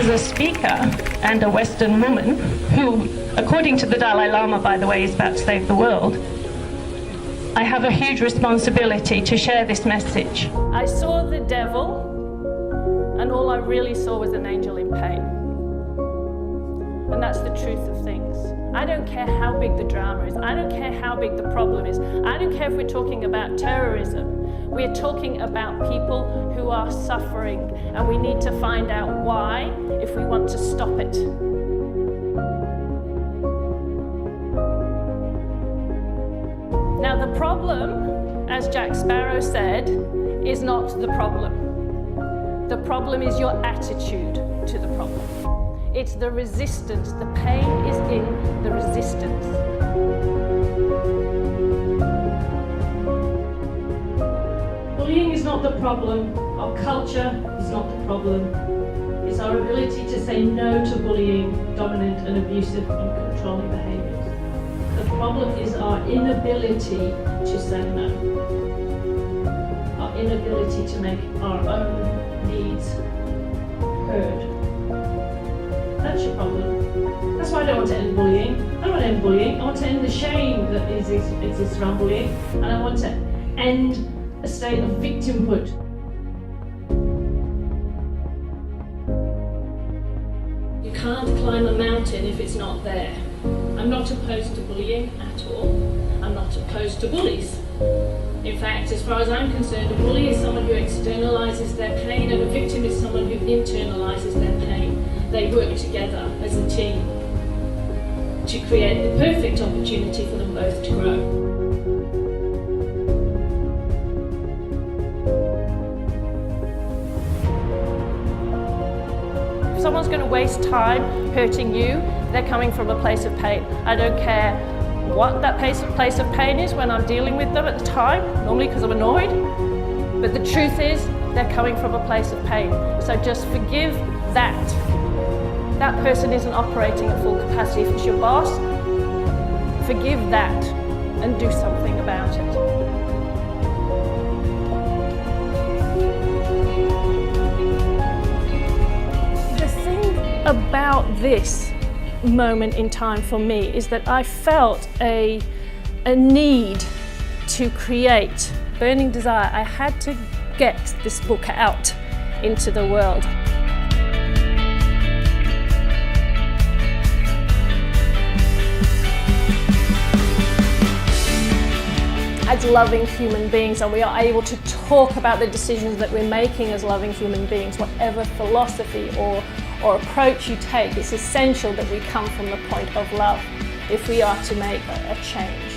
as a speaker and a Western woman who, according to the Dalai Lama, by the way, is about to save the world, I have a huge responsibility to share this message. I saw the devil, and all I really saw was an angel in pain. And that's the truth of things. I don't care how big the drama is. I don't care how big the problem is. I don't care if we're talking about terrorism. We're talking about people who are suffering, and we need to find out why if we want to stop it. Now the problem, as Jack Sparrow said, is not the problem. The problem is your attitude to the problem. It's the resistance. The pain is in the resistance. Bullying is not the problem. Our culture is not the problem. It's our ability to say no to bullying, dominant and abusive and controlling behaviours. The problem is our inability to say no. Our inability to make our own needs heard. That's your problem. That's why I don't want to end bullying. I don't want to end bullying. I want to end the shame that exists around bullying, and I want to end a state of victimhood. You can't climb a mountain if it's not there. I'm not opposed to bullying at all. I'm not opposed to bullies. In fact, as far as I'm concerned, a bully is someone who externalizes their pain, and a victim is someone who internalizes their pain. They work together as a team to create the perfect opportunity for them both to grow. If someone's going to waste time hurting you, they're coming from a place of pain. I don't care what that place of pain is when I'm dealing with them at the time, normally because I'm annoyed. But the truth is, they're coming from a place of pain. So just forgive that. That person isn't operating at full capacity. If it's your boss, forgive that and do something about it. The thing about this moment in time for me is that I felt a need to create, burning desire. I had to get this book out into the world. As loving human beings, and we are able to talk about the decisions that we're making as loving human beings, whatever philosophy or approach you take, it's essential that we come from the point of love if we are to make a change.